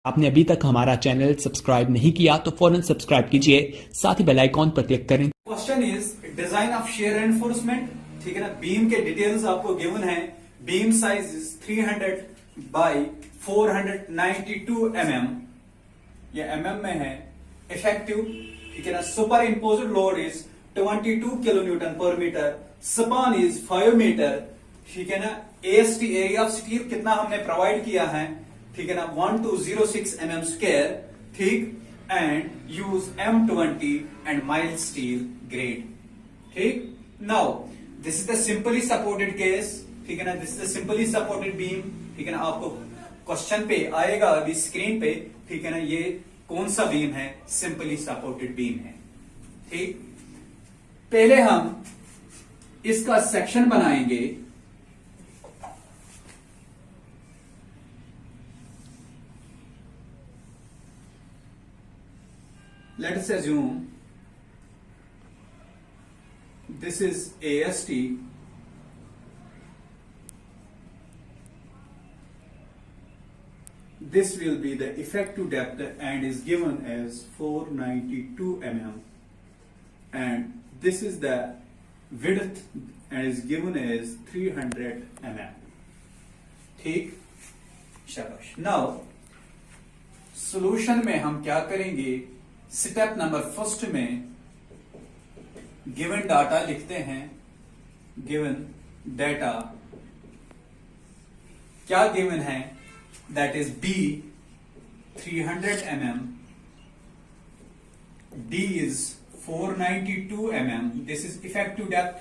आपने अभी तक हमारा चैनल सब्सक्राइब नहीं किया तो फौरन सब्सक्राइब कीजिए, साथ ही बेल आइकॉन पर क्लिक करें। Question is design of share enforcement. ठीक है ना, बीम के डिटेल्स आपको गिवन है। Beam size is 300 by 492 mm, ये mm में है। इफेक्टिव, ठीक है ना, superimposed load is 22 kilo newton per metre. Span is 5 metre. ठीक है ना, AST एरिया ऑफ स्टील कितना हमने प्रोवाइड किया है, ठीक है ना, 1206 mm स्क्वायर। ठीक, and use M20 and mild steel grade. ठीक, now this is the simply supported case. ठीक है ना, this is the simply supported beam. ठीक है ना, आपको क्वेश्चन पे आएगा अभी स्क्रीन पे। ठीक है ना, ये कौन सा बीम है, सिंपली सपोर्टेड बीम है। ठीक, पहले हम इसका सेक्शन बनाएंगे। Let us assume this is AST. This will be the effective depth and is given as 492 mm, and this is the width and is given as 300 mm. ठीक, शाबाश। Now solution में हम क्या करेंगे, स्टेप नंबर फर्स्ट में given data लिखते हैं। Given data क्या गिवन है, that is B 300 mm, D is 492 mm, this is effective depth.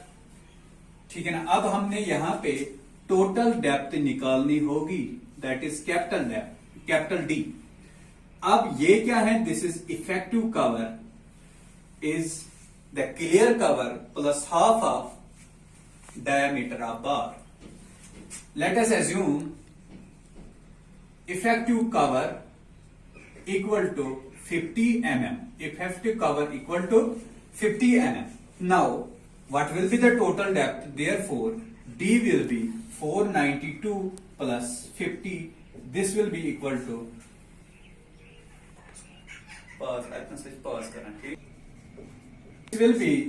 ठीक है ना, अब हमने यहां पे टोटल डेप्थ निकालनी होगी, that is capital depth, capital D। अब ये क्या है, this is effective cover is the clear cover plus half of diameter of bar. Let us assume effective cover equal to 50 mm, effective cover equal to 50 mm। Now what will be the total depth, therefore D will be 492 plus 50, this will be equal to pause करना। ठीक,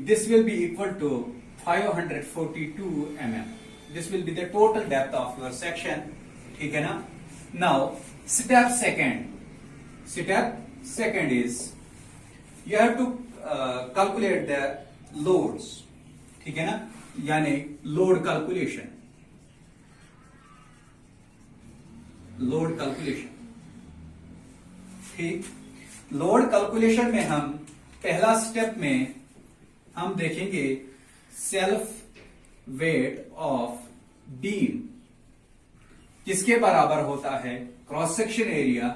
this will be equal to 542 mm. This will be the total depth of your section. ठीक है ना। Now step second is you have to calculate the loads। ठीक है ना, यानी load calculation. ठीक, लोड कैलकुलेशन में हम पहला स्टेप में हम देखेंगे सेल्फ वेट ऑफ बीम किसके बराबर होता है, cross section area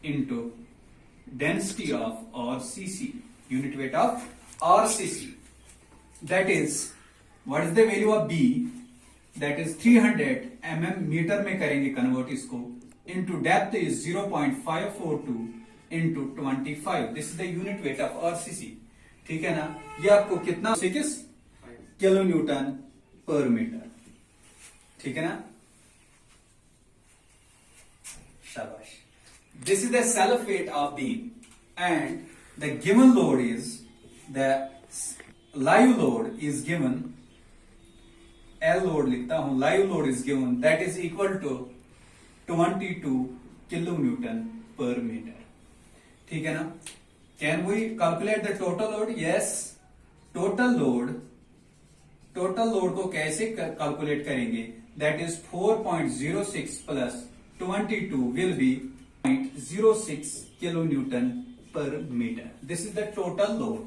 into density of RCC, unit weight of RCC। That is what is the value of B, that is 300 mm metre में करेंगे कन्वर्ट इसको, into depth is 0.542 into 25, this is the unit weight of RCC। ठीक है ना, ये आपको कितना 6 kilo newton per metre. ठीक है ना, शाबाश। This is the self weight of beam and the given load is the live load is given, L load लिखता हूं, live load is given, that is equal to 22 kilo newton per metre. ठीक है ना, can we calculate the total load, yes. Total load को कैसे calculate करेंगे, that is 4.06 plus 22 will be 0.06 kilo newton per metre, this is the total load.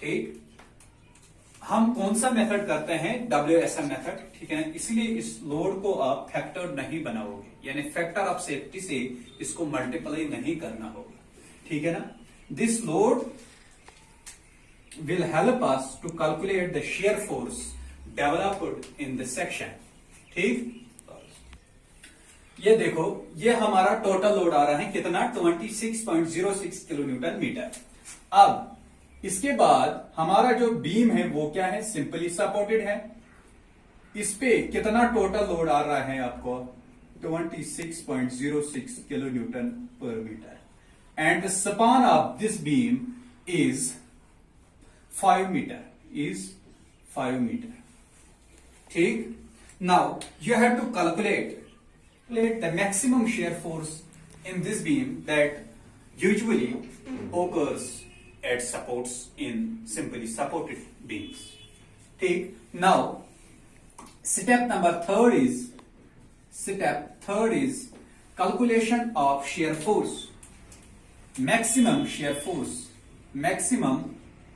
ठीक, हम कौन सा मेथड करते हैं, WSM मेथड। ठीक है ना, इसलिए इस लोड को आप फैक्टर नहीं बनाओगे, यानी फैक्टर ऑफ सेफ्टी से इसको मल्टीप्लाई नहीं करना होगा। ठीक है ना, this load will help us to calculate the shear force developed in the section. ठीक, ये देखो, ये हमारा टोटल लोड आ रहा है कितना, 26.06 किलो न्यूटन मीटर। अब इसके बाद हमारा जो बीम है वो क्या है, सिंपली सपोर्टेड है। इस पे कितना टोटल लोड आ रहा है आपको, 26.06 kilonewton per meter, and the span of this beam is 5 meter. ठीक. Now you have to calculate the maximum shear force in this beam that usually occurs at supports in simply supported beams. ठीक. Now step third is calculation of shear force, maximum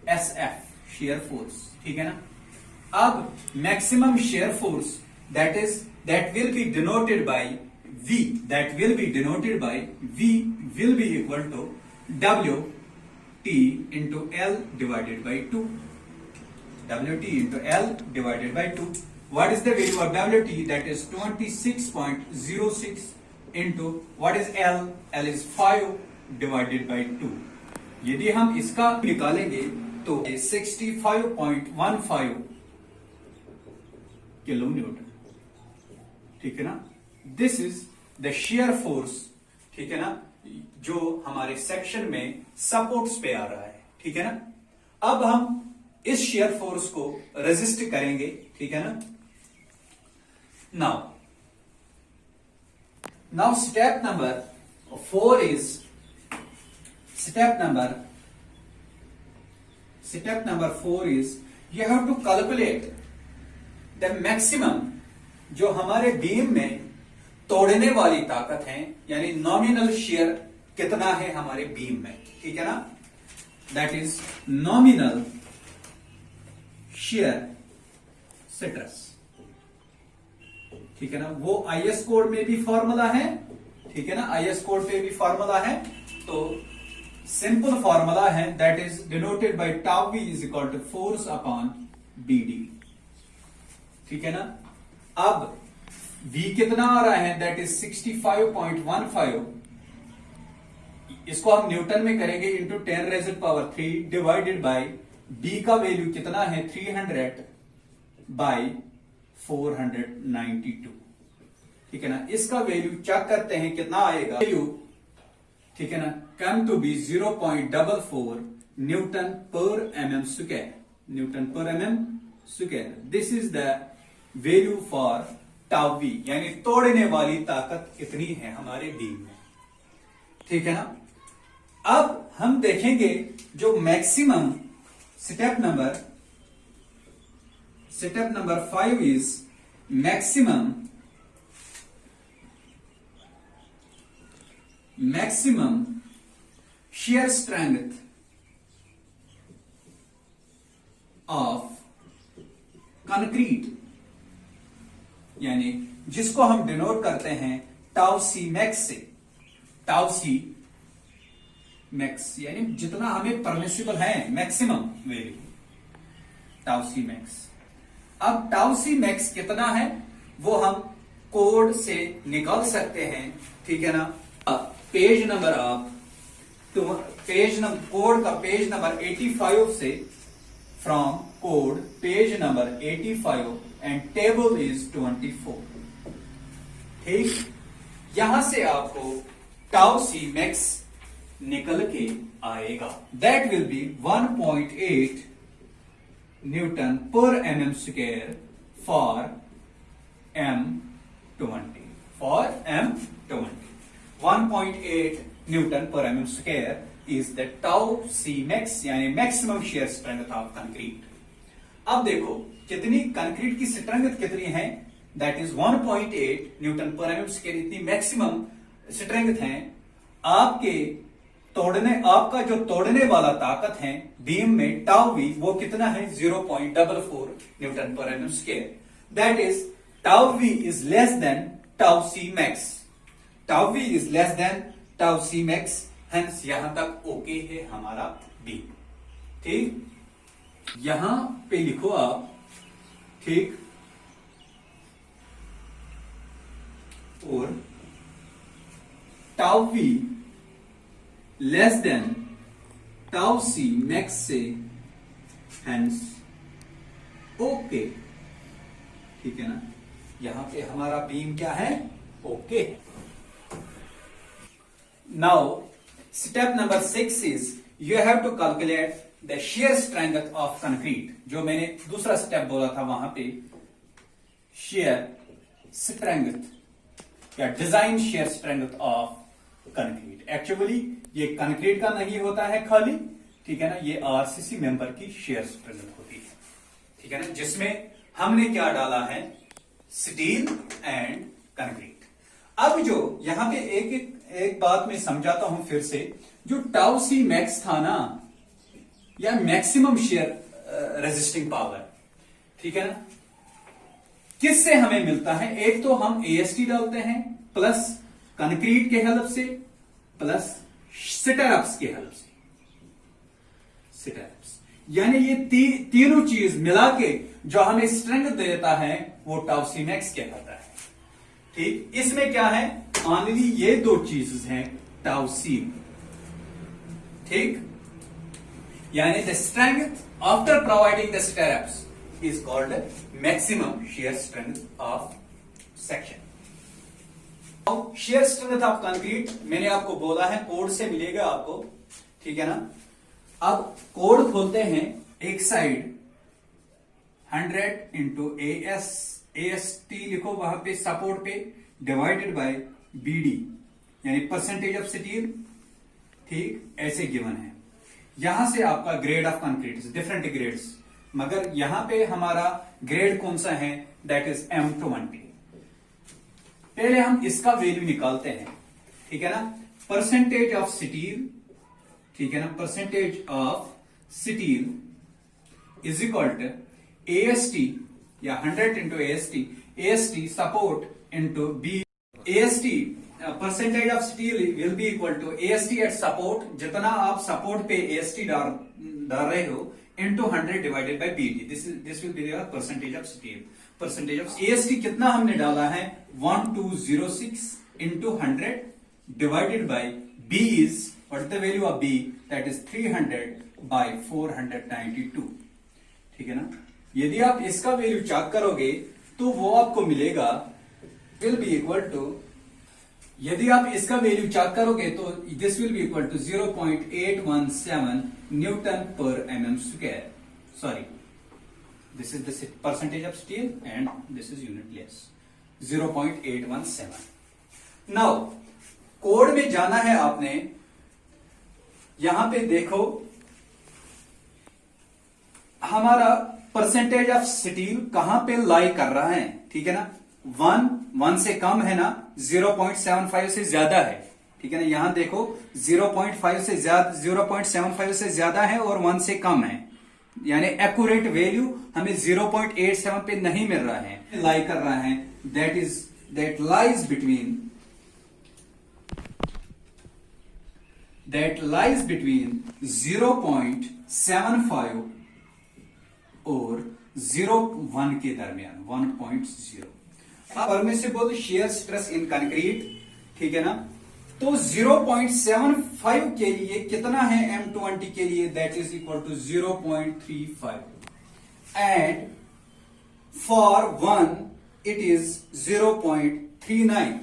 SF shear force. ठीक है ना. अब maximum shear force that will be denoted by V will be equal to WT into L divided by 2. What is the value of WT? That is 26.06 into what is L? L is 5 divided by 2. यदि हम इसका निकालेंगे तो 65.15 kilonewton. ठीक है ना. This is the shear force. ठीक है ना, जो हमारे सेक्शन में सपोर्ट्स पे आ रहा है. ठीक है ना. अब हम इस shear force को रेजिस्ट करेंगे. ठीक है ना. Now step number 4 is you have to calculate the maximum जो हमारे बीम में तोड़ने वाली ताकत है, यानी नॉमिनल shear कितना है हमारे बीम में. ठीक है ना. That is nominal shear stress. ठीक है ना. वो IS कोड में भी फॉर्मूला है. ठीक है ना. IS कोड पे भी फॉर्मूला है. तो सिंपल फॉर्मूला है, that is denoted by tau V is equal to force upon BD. ठीक है ना. अब V कितना आ रहा है? That is 65.15. इसको हम न्यूटन में करेंगे इंटू 10⁻³ डिवाइडेड बाय B का वैल्यू कितना है? 300 बाय 492. ठीक है ना. इसका वैल्यू चेक करते हैं कितना आएगा. वैल्यू ठीक है ना, come to be 0.44 Newton per mm square. This is the value for tau V, यानी तोड़ने वाली ताकत कितनी है हमारे बीम में. ठीक है ना. अब हम देखेंगे जो maximum step number 5 is maximum shear strength of concrete, यानी जिसको हम डिनोट करते हैं टाउ C मैक्स से. टाउ C मैक्स यानी जितना हमें परमिसिबल है maximum value tau C max. अब टाउ C मैक्स कितना है वो हम कोड से निकाल सकते हैं. ठीक है ना. पेज नंबर कोड का पेज नंबर 85 से, from code page number 85 and table is 24. ठीक. यहां से आपको टाउ C मैक्स निकल के आएगा. That will be 1.8 newton per mm square for M20. 1.8 newton per mm square is the tau C max, यानी maximum shear strength of concrete. अब देखो कितनी कंक्रीट की स्ट्रेंथ कितनी है. That is 1.8 newton per mm square. इतनी maximum strength है. आपका जो तोड़ने वाला ताकत है बीम में टाउ V, वो कितना है? 0.44 Newton per mm square. That is tau V is less than tau C max. Tau V is less than tau C max. Hence यहां तक ओके है हमारा बीम. ठीक. यहां पे लिखो आप. ठीक. और tau V less than tau C max से, हेंस ओके. ठीक है ना. यहां पे हमारा बीम क्या है? Okay. Now, step number 6 is you have to calculate the shear strength of concrete. जो मैंने दूसरा स्टेप बोला था वहां पे shear strength या design shear strength of concrete. Actually ये कंक्रीट का नहीं होता है खाली, ठीक है ना, ये आरसीसी मेंबर की shear strength होती है, ठीक है ना, जिसमें हमने क्या डाला है, स्टील एंड कंक्रीट। अब जो यहां पे एक बात मैं समझाता हूं फिर से, जो टाउ सी मैक्स था ना, या मैक्सिमम शेयर रेजिस्टिंग पावर, ठीक है ना, किससे हमें मिलता है? एक तो हम एएसटी डालते हैं प्लस कंक्रीट के हेल्प से प्लस सिटरअप्स के हेल्प से, सिटरअप्स, यानी ये तीनों चीज मिला के जो हमें स्ट्रेंथ देता है वो टाउ सी मैक्स कहलाता है। ठीक, इसमें क्या है, ओनली ये दो चीजें हैं, टाउ सी, ठीक, यानी the strength after providing the stirrups is called maximum shear strength of section. Shear strength of concrete मैंने आपको बोला है, कोड से मिलेगा आपको, ठीक है ना। अब कोड खोलते हैं, एक साइड 100 इंटू AST लिखो वहां पे सपोर्ट पे, डिवाइडेड बाय BD यानी परसेंटेज ऑफ स्टील, ठीक, ऐसे गिवन है। यहां से आपका grade of concrete, different grades, मगर यहां पे हमारा ग्रेड कौन सा है, दैट इज M20। पहले हम इसका वैल्यू निकालते हैं, ठीक है ना, परसेंटेज ऑफ स्टील, ठीक है ना, percentage of steel is equal to AST या 100 into AST support into B, AST percentage of steel will be equal to AST at support, जितना आप सपोर्ट पे AST डाल रहे हो, into 100 divided by BD, this will be your percentage of steel. Percentage of AST कितना हमने डाला है, 1206 into 100 divided by B is, what is the value of B, that is 300 bye 492, ठीक है ना। यदि आप इसका वैल्यू चेक करोगे तो वो आपको मिलेगा, विल बी इक्वल टू, यदि आप इसका वैल्यू चेक करोगे तो this will be equal to 0.817 newton per mm square. Sorry, this is the percentage of steel and this is unitless, 0.817। Now code में जाना है आपने, यहां पे देखो हमारा परसेंटेज ऑफ स्टील कहां पे लाई कर रहा है, ठीक है ना, 1 से कम है ना, 0.75 से ज्यादा है, ठीक है ना, यहां देखो 0.75 से ज्यादा है और 1 से कम है, यानी एक्यूरेट वैल्यू हमें 0.87 पे नहीं मिल रहा है, लाई कर रहा है, दैट लाइज बिटवीन 0.75 और 0.1 के दरमियान, 1.0। Permissible shear stress in concrete, ठीक है ना, तो 0.75 के लिए कितना है, M20 के लिए that is equal to 0.35 and for 1 it is 0.39,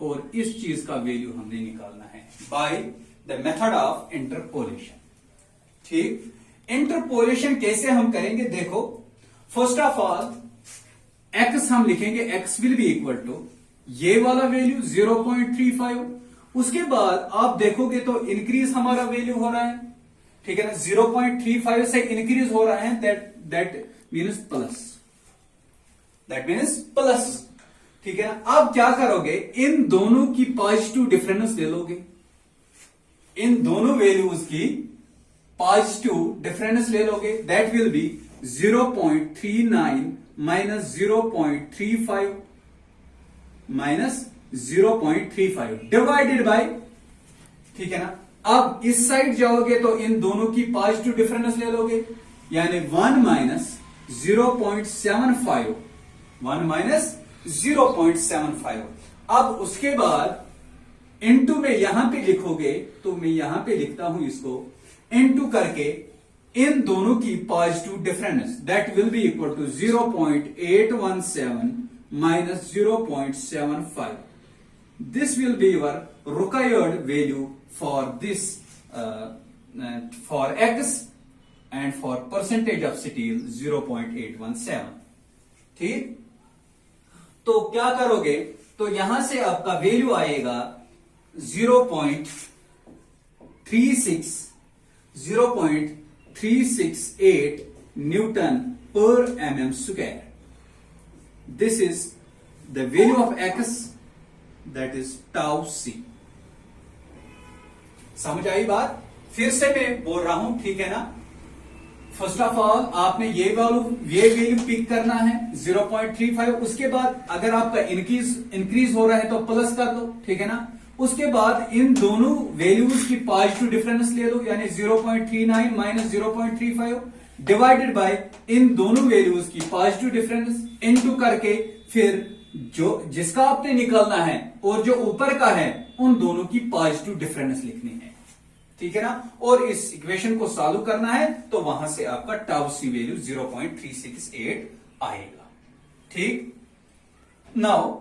और इस चीज का वैल्यू हमने निकालना है by the method of interpolation. ठीक, इंटरपोलेशन कैसे हम करेंगे, देखो, फर्स्ट ऑफ ऑल x हम लिखेंगे, x will be equal to ये वाला वैल्यू 0.35, उसके बाद आप देखोगे तो इंक्रीज हमारा वैल्यू हो रहा है, ठीक है ना, 0.35 से इंक्रीज हो रहा है, दैट मीन्स प्लस, ठीक है ना। अब क्या करोगे, इन दोनों की पॉजिटिव डिफरेंस ले लोगे, इन दोनों वैल्यूज की पॉजिटिव डिफरेंस ले लोगे, that will B 0.39 minus 0.35 minus 0.35 divided by, ठीक है ना। अब इस साइड जाओगे तो इन दोनों की पॉजिटिव डिफरेंस ले लोगे, यानी 1 माइनस 0.75, 1 माइनस 0.75। अब उसके बाद इनटू में यहां पे लिखोगे, तो मैं यहां पे लिखता हूं इसको, इनटू करके इन दोनों की positive difference, that will be equal to 0.817 minus 0.75. This will be your required value for this for X, and for percentage of steel 0.817. ठीक, तो क्या करोगे, तो यहां से आपका वैल्यू आएगा 0.368 Newton per mm square. This is the value of X, that is tau c. समझ आई बात? फिर से मैं बोल रहा हूं, ठीक है ना. फर्स्ट ऑफ ऑल आपने ये वैल्यू पिक करना है 0.35. उसके बाद अगर आपका इंक्रीज हो रहा है तो प्लस कर दो, ठीक है ना. उसके बाद इन दोनों वैल्यूज की पॉजिटिव डिफरेंस ले लो, यानी 0.39 माइनस 0.35 डिवाइडेड बाय इन दोनों वैल्यूज की पॉजिटिव डिफरेंस इनटू करके फिर जो जिसका आपने निकालना है और जो ऊपर का है उन दोनों की पॉजिटिव डिफरेंस लिखनी है, ठीक है ना. और इस इक्वेशन को सॉल्व करना है तो वहां से आपका टाउ सी वैल्यू 0.368 आएगा. ठीक, नाउ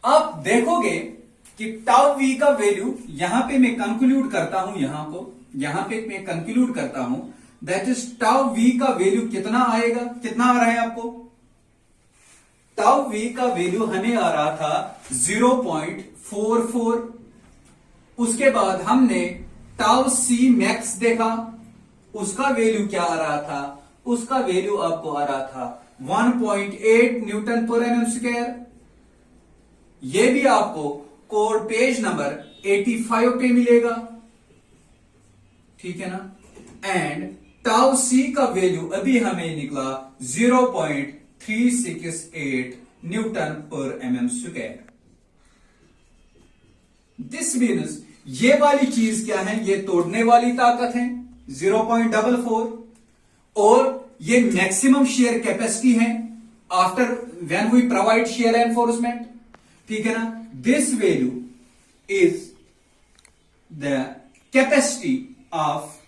आप देखोगे कि टाउ वी का वैल्यू यहां पे मैं कंक्लूड करता हूं, यहां पे मैं कंक्लूड करता हूं, दैट इज टाउ वी का वैल्यू कितना आएगा, कितना आ रहा है आपको. टाउ वी का वैल्यू हमें आ रहा था 0.44. उसके बाद हमने टाउ सी मैक्स देखा, उसका वैल्यू क्या आ रहा था, उसका वैल्यू आपको आ रहा था 1.8 न्यूटन पर mm स्क्वायर. ये भी आपको कोड पेज नंबर 85 पे मिलेगा, ठीक है ना. एंड टाउ सी का वैल्यू अभी हमें निकला 0.368 Newton per mm square. This means ये वाली चीज क्या है, ये तोड़ने वाली ताकत है 0.44, और ये मैक्सिमम शेयर कैपेसिटी है after when we provide shear enforcement, ठीक है ना. This value is the capacity of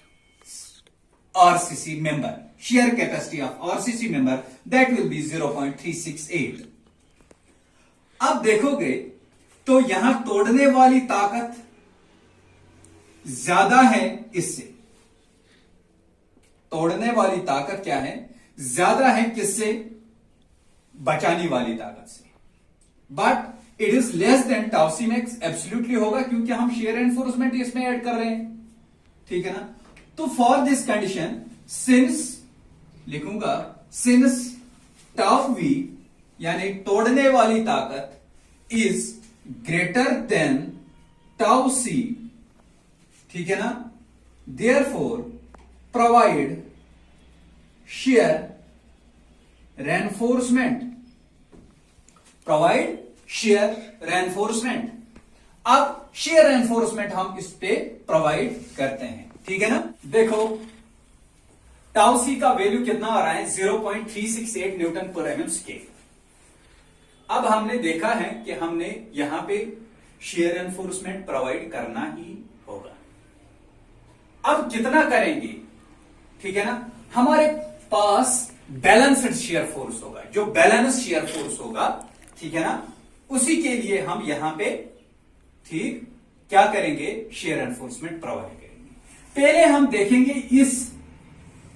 RCC member, shear capacity of RCC member, that will be 0.368. अब देखोगे तो यहां तोड़ने वाली ताकत ज्यादा है इससे. तोड़ने वाली ताकत क्या है, ज्यादा है किससे, बचाने वाली ताकत से. But it is less than tau C max, absolutely होगा क्योंकि हम शेयर एनफोर्समेंट इसमें ऐड कर रहे हैं, ठीक है ना. तो फॉर दिस कंडीशन सिंस लिखूंगा, सिंस टाउ वी यानी तोड़ने वाली ताकत is greater than tau C, ठीक है ना, therefore provide share reinforcement, provide share reinforcement. अब शेयर रेनफोर्समेंट हम इस पे प्रोवाइड करते हैं, ठीक है ना. देखो टाउ सी का वैल्यू कितना आ रहा है 0.368 न्यूटन पर mm स्क्वायर. अब हमने देखा है कि हमने यहां पे शेयर एनफोर्समेंट प्रोवाइड करना ही होगा. अब कितना करेंगे, ठीक है ना. हमारे पास बैलेंस्ड शेयर फोर्स होगा, जो बैलेंस शेयर फोर्स होगा, ठीक है ना, उसी के लिए हम यहां पे ठीक क्या करेंगे, शेयर एनफोर्समेंट प्रोवाइड करेंगे. पहले हम देखेंगे इस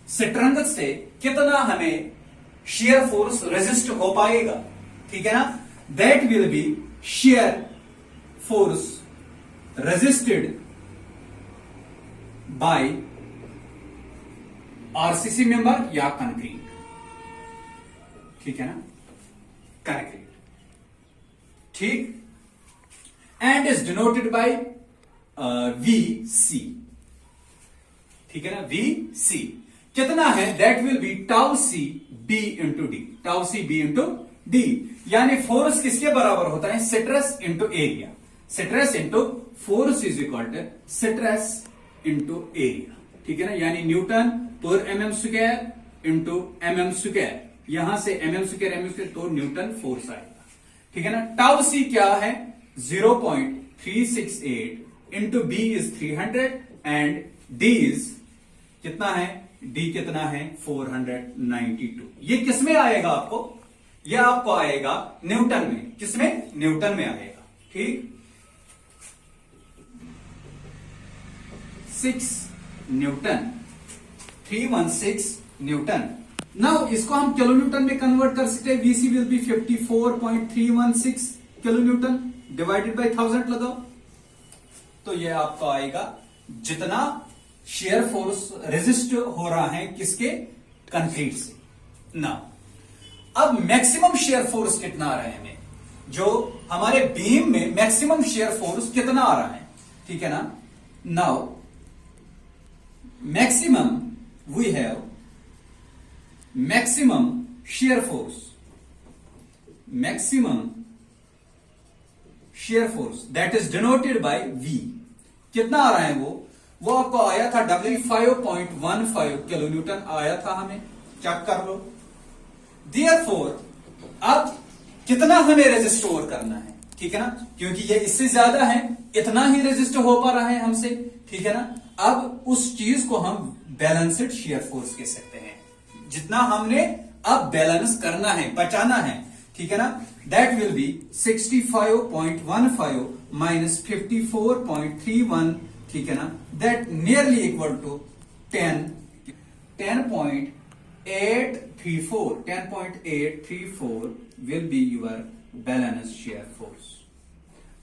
स्ट्रेंथ से कितना हमें शेयर फोर्स रेजिस्ट हो पाएगा, ठीक है ना. That will be shear force resisted by RCC member या कंक्रीट, ठीक है ना, कंक्रीट, ठीक. And is denoted by VC, ठीक है ना. VC कितना है, that will be tau C B into D, tau C B into D. यानी फोर्स किसके बराबर होता है, stress into area. Stress into force is equal to stress into area, ठीक है ना. यानी newton per mm square into mm square, यहां से mm स्क्वायर तो न्यूटन फोर्स आएगा, ठीक है ना. टाउ सी क्या है 0.368 into B is 300 and D is कितना है, डी कितना है 492. ये किसमें आएगा आपको, यह आपको आएगा न्यूटन में। किसमें? न्यूटन में आएगा। ठीक, 6 न्यूटन, 316 न्यूटन। नाउ इसको हम किलो न्यूटन में कन्वर्ट कर सकते हैं। VC will be 54.316 kilo Newton divided by 1000 लगाओ, तो यह आपको आएगा जितना शेयर फोर्स रेजिस्ट हो रहा है किसके? कंक्रीट से। नाउ अब मैक्सिमम शेयर फोर्स कितना आ रहा है हमें? जो हमारे बीम में मैक्सिमम शेयर फोर्स कितना आ रहा है? ठीक है ना। Now maximum we have maximum shear force, maximum shear force that is denoted by V। कितना आ रहा है वो आपको आया था 5.15 किलो न्यूटन आया था, हमें चेक कर लो। Therefore अब कितना हमें रेजिस्ट ओवर करना है? ठीक है ना, क्योंकि ये इससे ज्यादा है, इतना ही रेजिस्ट हो पा रहा है हमसे। ठीक है ना, अब उस चीज को हम बैलेंस्ड शेयर फोर्स कह सकते हैं। जितना हमने अब बैलेंस करना है, बचाना है। ठीक है ना, दैट विल बी 65.15 माइनस 54.31। ठीक है ना, that nearly equal to 10.834 will be your balance shear force.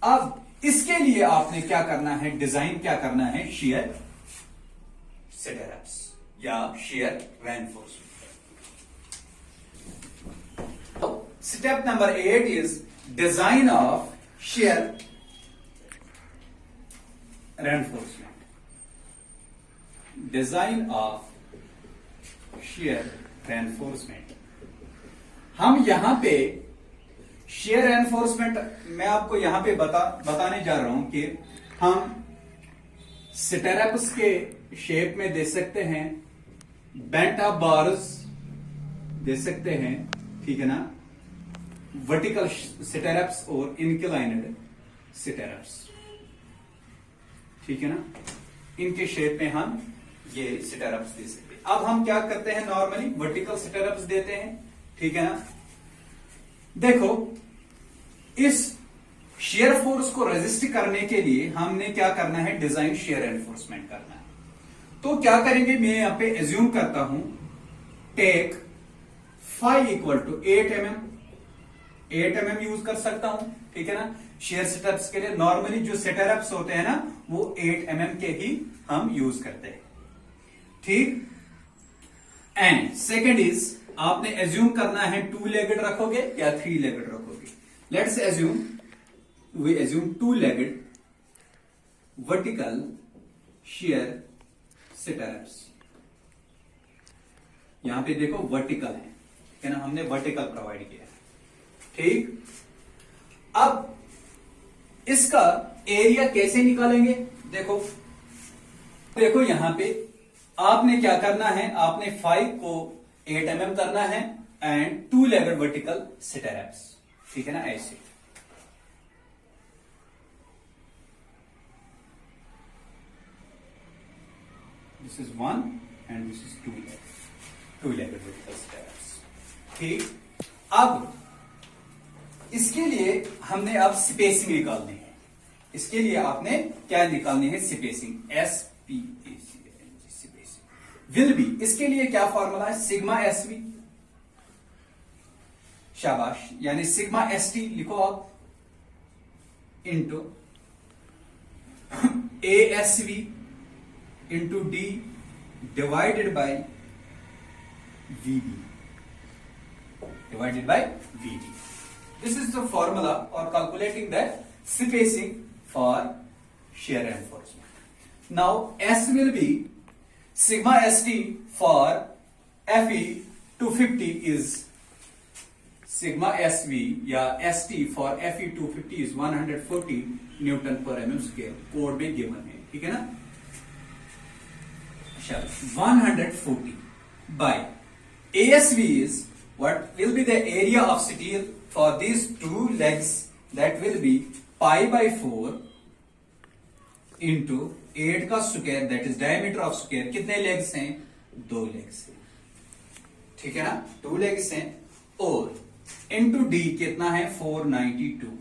अब इसके लिए आपने क्या करना है? डिजाइन क्या करना है? शेयर सेटअप्स या share reinforcement. Step number 8 is design of shear reinforcement. Design of shear reinforcement. हम यहां पे shear reinforcement मैं आपको यहां पे बताने जा रहा हूं कि हम स्टेरअप्स के शेप में दे सकते हैं, बेंट अप बार्स दे सकते हैं। ठीक है ना, वर्टिकल स्टेरअप्स और इंक्लाइंड स्टेरअप्स। ठीक है ना, इनके शेप में हम ये स्टेरअप्स दे सकते हैं। अब हम क्या करते हैं? नॉर्मली वर्टिकल स्टेरअप्स देते हैं। ठीक है ना, देखो इस शेयर फोर्स को रेजिस्ट करने के लिए हमने क्या करना है? डिजाइन शेयर एनफोर्समेंट करना है। तो क्या करेंगे? मैं यहां पे एज्यूम करता हूं, take phi equal to 8 mm use कर सकता हूं। ठीक है ना, शेयर सेटअप्स के लिए नॉर्मली जो सेटअप्स होते हैं ना वो 8 mm के ही हम यूज करते हैं। ठीक, एंड सेकेंड इज आपने एज्यूम करना है 2 लेगेड रखोगे या 3 लेगेड रखोगे। Let's assume we assume 2 legged vertical shear setups. यहां पे देखो वर्टिकल है, ठीक है ना, हमने वर्टिकल प्रोवाइड किया है। ठीक, अब इसका एरिया कैसे निकालेंगे? देखो यहां पे आपने क्या करना है? आपने 5 को 8 mm करना है एंड 2 लेगेड वर्टिकल स्टेरअप्स। ठीक है ना, ऐसे। This is 1 and this is 2 legged vertical stirrups. ठीक, अब इसके लिए हमने अब स्पेसिंग निकालनी है। इसके लिए आपने क्या निकालनी है? स्पेसिंग। स्पेसिंग विल बी, इसके लिए क्या फॉर्मूला है? सिग्मा एसवी, शाबाश, यानी सिग्मा एसटी लिखो आप, into ASV into D divided by VB, divided by VD. This is the formula for calculating the spacing for shear reinforcement. Now S will be sigma ST for FE 250 is sigma SV या ST for FE 250 is 140 Newton per mm square. Code में given है, ठीक है ना। 140 by ASV is what will be the area of steel for these 2 legs, that will be pi by 4 into 8 का square, that is diameter of square। कितने legs हैं? 2 legs हैं, ठीक है ना, 2 legs हैं। और इंटू डी कितना है 492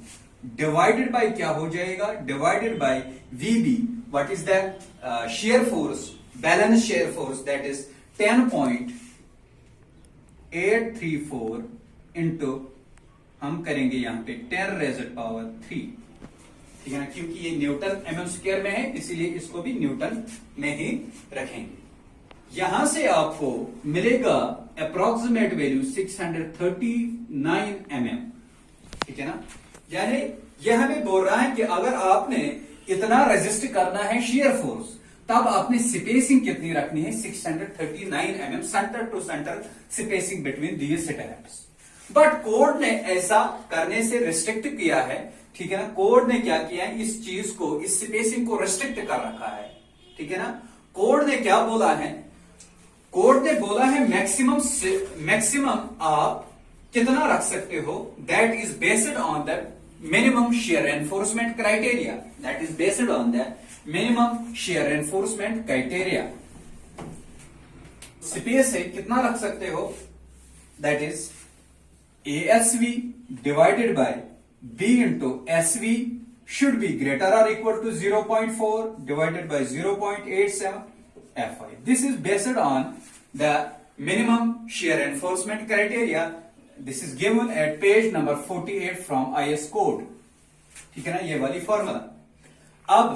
डिवाइडेड बाय क्या हो जाएगा, divided by VB, what is that, shear force, balance shear force, that is 10.834 into हम करेंगे यहां पे 10⁻³ ठीक है ना, क्योंकि ये न्यूटन mm स्क्वायर में है इसीलिए इसको भी न्यूटन में ही रखेंगे। यहां से आपको मिलेगा अप्रोक्सीमेट वैल्यू 639 mm ठीक है ना। यानी यह हमें बोल रहा है कि अगर आपने इतना रेजिस्ट करना है शेयर फोर्स तब आपने स्पेसिंग कितनी रखनी है 639 mm centre to centre spacing between these stirrups. But code ने ऐसा करने से रिस्ट्रिक्ट किया है ठीक है ना, कोड ने क्या किया है, इस चीज को, इस स्पेसिंग को रिस्ट्रिक्ट कर रखा है ठीक है ना। कोड ने क्या बोला है, कोड ने बोला है मैक्सिमम आप कितना रख सकते हो, that is based on the minimum share enforcement criteria, that is based on the minimum share enforcement criteria. Space है कितना रख सकते हो, that is ASV divided by B into SV should be greater or equal to 0.4 divided by 0.87 FI. This is based on the minimum shear enforcement criteria. This is given at page number 48 from IS code. ठीक है ना, ये वाली formula. अब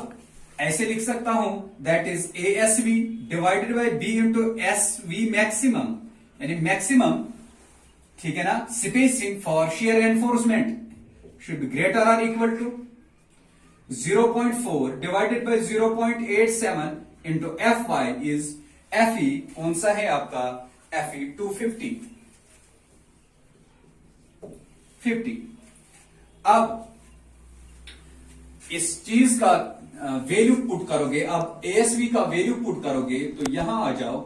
ऐसे लिख सकता हूं that is ASV divided by B into SV maximum, यानी मैक्सिमम ठीक है ना, spacing for shear enforcement should be greater और equal to 0.4 divided by 0.87 into FY is FE कौन सा है आपका, FE 250। अब इस चीज का वैल्यू पुट करोगे, अब ASV का वैल्यू पुट करोगे तो यहां आ जाओ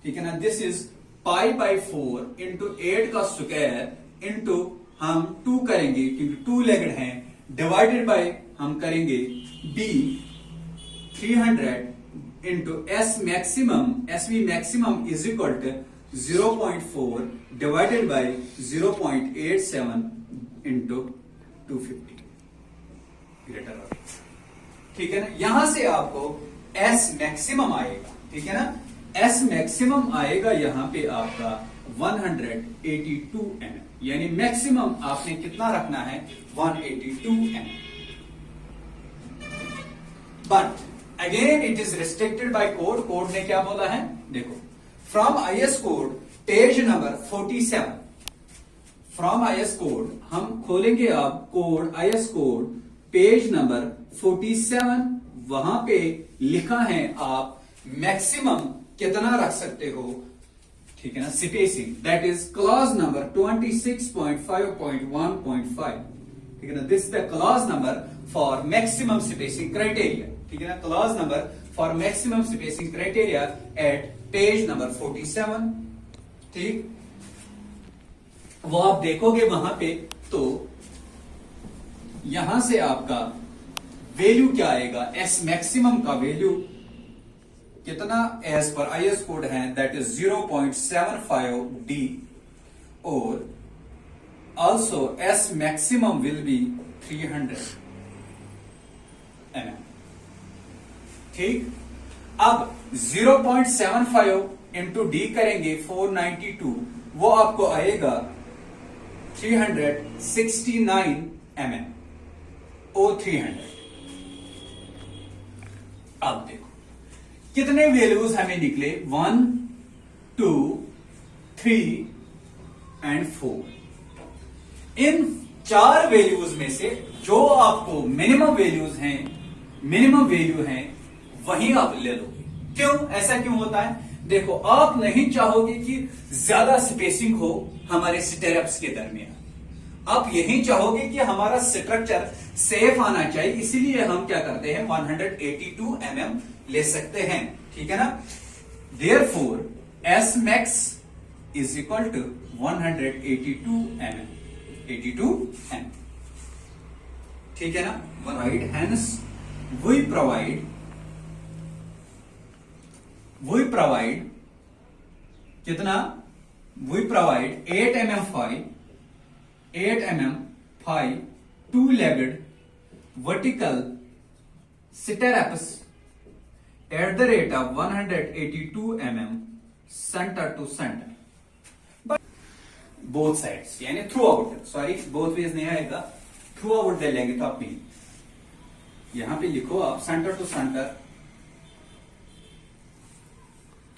ठीक है ना, दिस इज π/4 इंटू 8 का स्क्वायर इंटू हम 2 करेंगे क्योंकि 2 लेगड हैं, डिवाइडेड बाय हम करेंगे B 300 into S maximum, SV maximum is equal to 0.4 divided by 0.87 into 250 greater ठीक है ना। यहां से आपको S मैक्सिमम आएगा ठीक है ना, S मैक्सिमम आएगा यहां पे आपका 182 mm, यानी मैक्सिमम आपने कितना रखना है 182 mm। But again it is restricted bye code. Code ने क्या बोला है, देखो from IS code page number 47, from IS code हम खोलेंगे अब code, IS code page number 47, वहां पे लिखा है आप मैक्सिमम कितना रख सकते हो ठीक है ना, spacing, that is clause number 26.5.1.5 ठीक है ना। This the clause number for maximum spacing criteria ठीक है ना, clause number for maximum spacing criteria at page number 47 ठीक। वो आप देखोगे वहां पे तो यहां से आपका वैल्यू क्या आएगा, एस मैक्सिमम का वैल्यू कितना एज पर IS कोड है, दैट इज 0.75 D और also S maximum will be 300 mm ठीक। अब 0.75 इंटू D करेंगे 492, वो आपको आएगा 369 mm ओ 300। अब देखो कितने वैल्यूज हमें निकले, 1 2 3 एंड 4। इन 4 वैल्यूज में से जो आपको मिनिमम वैल्यूज हैं, मिनिमम वैल्यू हैं वही आप ले लोगे। क्यों, ऐसा क्यों होता है, देखो आप नहीं चाहोगे कि ज्यादा स्पेसिंग हो हमारे स्टेरअप्स के दरमियान, आप यही चाहोगे कि हमारा स्ट्रक्चर सेफ आना चाहिए, इसीलिए हम क्या करते हैं 182 mm ले सकते हैं ठीक है ना। Therefore S max is equal to 182 mm, 82 mm ठीक है ना। Right, hence we provide कितना, we provide 8 mm 5 8 mm 5 two-legged vertical stirrups at the rate of 182 mm center to center. But both sides, यानी throughout, sorry, both ways नहीं आएगा, throughout the length of beam. यहां पे लिखो आप center to center,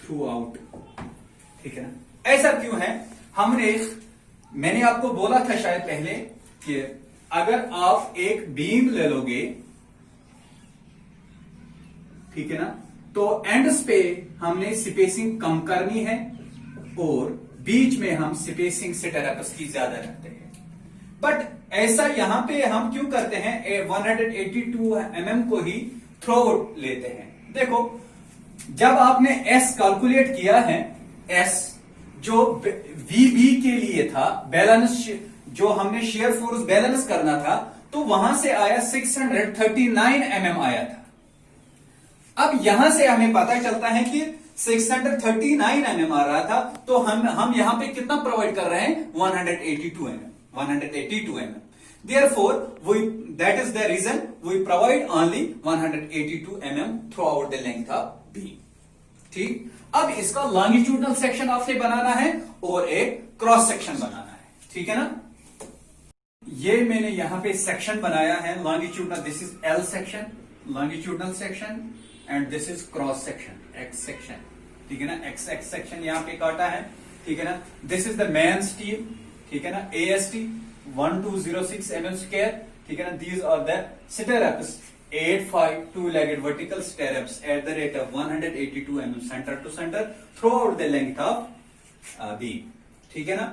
throughout, ठीक है ना? ऐसा क्यों है? मैंने आपको बोला था शायद पहले कि अगर आप एक बीम ले लोगे, ठीक है ना, तो एंड्स पे हमने स्पेसिंग कम करनी है और बीच में हम स्पेसिंग स्टेरप्स की ज्यादा रखते हैं. बट ऐसा यहां पे हम क्यों करते हैं? 182 mm को ही थ्रो आउट लेते हैं. देखो, जब आपने एस कैलकुलेट किया है, एस जो वीबी के लिए था, बैलेंस, जो हमने शेयर फोर्स बैलेंस करना था, तो वहां से आया 639 mm आया था. अब यहां से हमें पता चलता है कि 639 mm आ रहा था, तो हम यहां पे कितना प्रोवाइड कर रहे हैं? 182 mm. 182 mm. Therefore, that is the reason we provide only 182 mm throughout the length of beam. ठीक. अब इसका लॉन्गिट्यूडनल सेक्शन आपसे बनाना है और एक क्रॉस सेक्शन बनाना है. ठीक है ना? ये मैंने यहां पे सेक्शन बनाया है longitudinal. This is L section, longitudinal section, and this is cross section, x section. ठीक है ना? एक्स एक्स सेक्शन यहां पे काटा है. ठीक है ना? This is the main steel. ठीक है ना? AST 1206 mm square. ठीक है ना? These are the stirrups, 8-5 two-legged vertical stirrups at the rate of 182 mm center to center throughout the length of beam. ठीक है ना?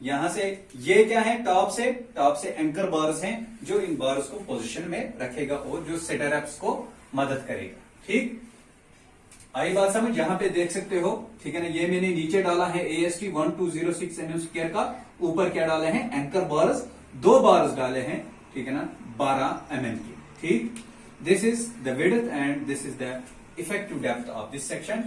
यहां से ये क्या है? टॉप से एंकर बार्स हैं जो इन बार्स को पोजीशन में रखेगा और जो स्टिरअप्स को मदद करेगा. ठीक, आई बात समझ? यहां पे देख सकते हो. ठीक है ना? ये मैंने नीचे डाला है AST 1206 mm स्क्वायर का. ऊपर क्या डाले हैं? एंकर बार्स, 2 बार्स डाले हैं. ठीक है ना? 12 mm की. ठीक, this is the width and this is the effective depth of this section.